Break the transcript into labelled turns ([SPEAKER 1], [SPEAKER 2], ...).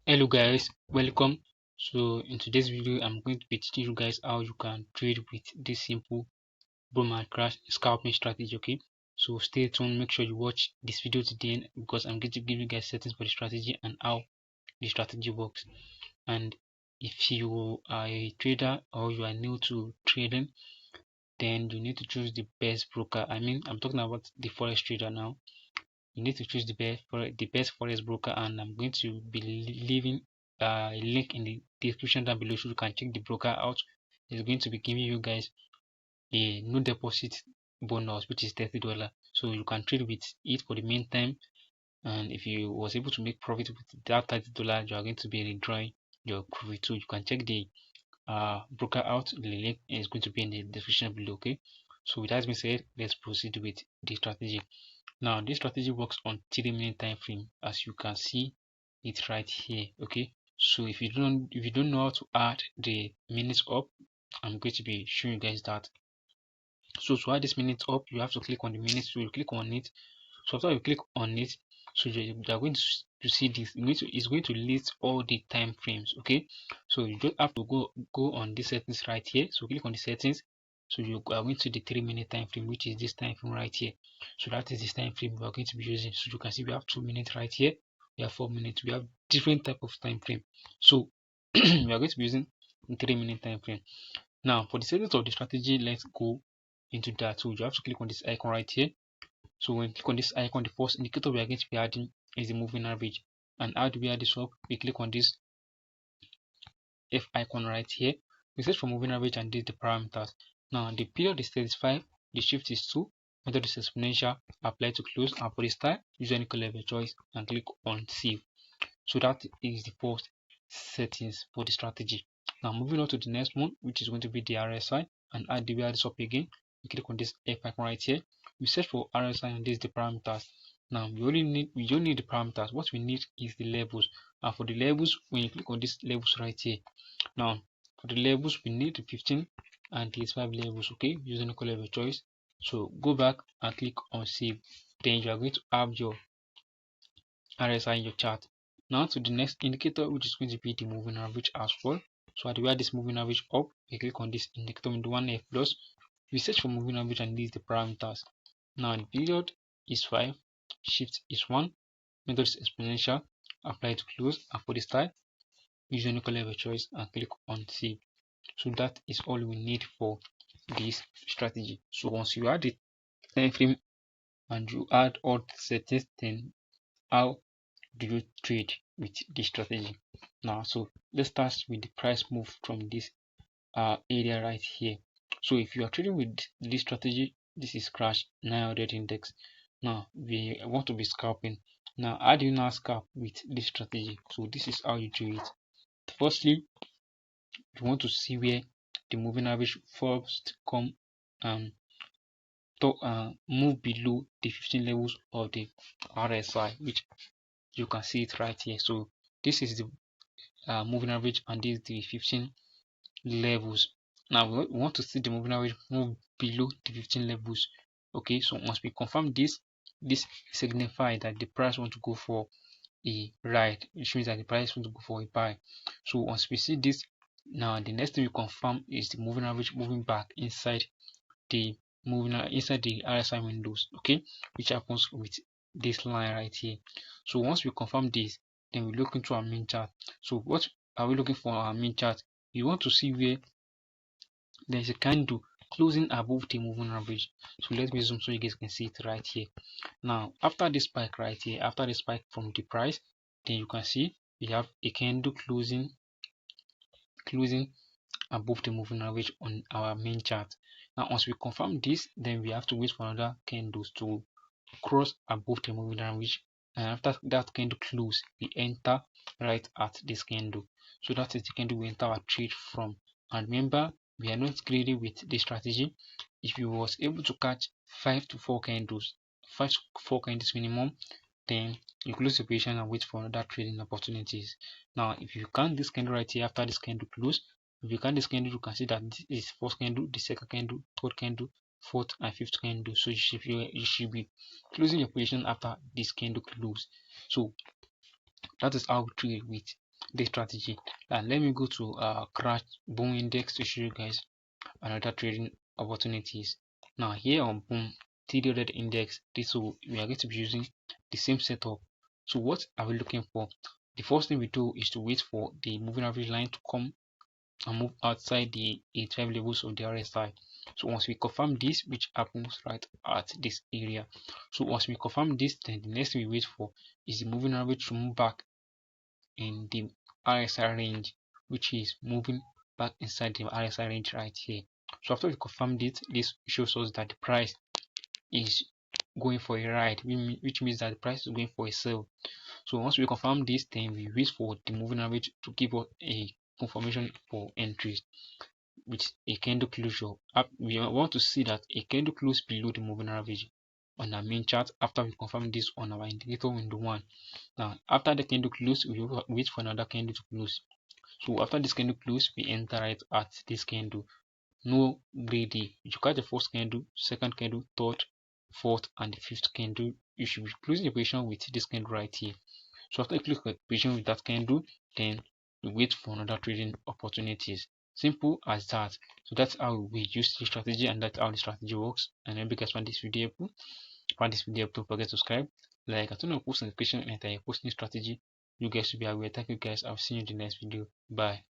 [SPEAKER 1] Hello guys, welcome. So in today's video I'm going to be teaching you guys how you can trade with this simple bull market crash scalping strategy. Okay, so stay tuned, make sure you watch this video to the end because I'm going to give you guys settings for the strategy and how the strategy works. And if you are a trader or you are new to trading, then you need to choose the best broker. I'm talking about the forex trader now. You need to choose the best forex broker, and I'm going to be leaving a link in the description down below so you can check the broker out. It's going to be giving you guys a no deposit bonus, which is $30, so you can trade with it for the meantime. And if you was able to make profit with that $30, you are going to be withdrawing your profit. So you can check the broker out. The link is going to be in the description below. Okay, so with that being said, let's proceed with the strategy. Now this strategy works on 3-minute time frame, as you can see it right here. Okay, so if you don't know how to add the minutes up, I'm going to be showing you guys that. So to add this minute up, you have to click on the minutes. So you click on it. So after you click on it, so you are going to see this. It's going to list all the time frames. Okay, so you just have to go on the settings right here. So click on the settings. So you are going to the 3-minute time frame, which is this time frame right here. So that is this time frame we are going to be using. So you can see we have 2 minutes right here. We have 4 minutes. We have different type of time frame. So we are going to be using the 3-minute time frame. Now for the settings of the strategy, let's go into that. So you have to click on this icon right here. So when you click on this icon, the first indicator we are going to be adding is the moving average. And how do we add this up? We click on this F icon right here. We search for moving average and this the parameters. Now the period is 35, the shift is 2, method is exponential, apply to close, and for the style, use any color of your choice and click on save. So that is the first settings for the strategy. Now moving on to the next one, which is going to be the RSI, and add this up again. We click on this F icon right here. We search for RSI and this the parameters. Now we don't need the parameters. What we need is the levels. And for the levels, when you click on this levels right here, now for the levels we need the 15 and the 5 levels. Okay, using the color of your choice. So go back and click on save. Then you are going to have your RSI in your chart. Now to the next indicator, which is going to be the moving average as well. So at where this moving average up, we click on this indicator in the 1F plus. We search for moving average and these the parameters. Now the period is 5, shift is 1, method is exponential, apply to close, and for the style, use any color of your choice and click on save. So that is all we need for this strategy. So once you add the time frame and you add all the settings, then how do you trade with this strategy? Now so let's start with the price move from this area right here. So if you are trading with this strategy, this is crash 900 index. Now we want to be scalping. Now how do you now scalp with this strategy? So this is how you do it. Firstly, you want to see where the moving average first come and move below the 15 levels of the RSI, which you can see it right here. So this is the moving average and this is the 15 levels. Now we want to see the moving average move below the 15 levels. Okay, so once we confirm this signifies that the price want to go for a ride, which means that the price want to go for a buy. So once we see this, now the next thing we confirm is the moving average moving back inside the RSI windows. Okay, which happens with this line right here. So once we confirm this, then we look into our main chart. So what are we looking for our main chart? We want to see where there's a candle closing above the moving average. So let me zoom so you guys can see it right here. Now after this spike right here, after the spike from the price, then you can see we have a candle closing above the moving average on our main chart. Now once we confirm this, then we have to wait for another candles to cross above the moving average, and after that candle close, we enter right at this candle. So that is the candle we enter our trade from. And remember, we are not greedy with this strategy. If you was able to catch 5 to 4 candles, 5 to 4 candles minimum, then you close the position and wait for another trading opportunities. Now if you count this candle right here after this candle close, if you count this candle, you can see that this is first candle, the second candle, third candle, fourth and fifth candle. So you should be closing your position after this candle close. So that is how we trade with this strategy. And let me go to crash boom index to show you guys another trading opportunities. Now here on boom TD index, we are going to be using the same setup. So what are we looking for? The first thing we do is to wait for the moving average line to come and move outside the 85 levels of the RSI. So once we confirm this, which happens right at this area, so once we confirm this, then the next thing we wait for is the moving average to move back in the RSI range, which is moving back inside the RSI range right here. So after we confirm this shows us that the price is going for a ride, which means that the price is going for a sell. So once we confirm this, then we wait for the moving average to give us a confirmation for entries with a candle closure. We want to see that a candle close below the moving average on our main chart after we confirm this on our indicator window 1. Now after the candle close, we will wait for another candle to close. So after this candle close, we enter right at this candle. No greedy. If you catch the first candle, second candle, third, fourth, and the fifth candle, you should be closing the position with this candle right here. So after you click the position with that candle, then you wait for another trading opportunities. Simple as that. So that's how we use the strategy, and that's how the strategy works. And I hope you guys find this video helpful. Don't forget to subscribe, like, and turn on post notification anytime I post new strategy. You guys should be aware. Thank you guys. I'll see you in the next video. Bye.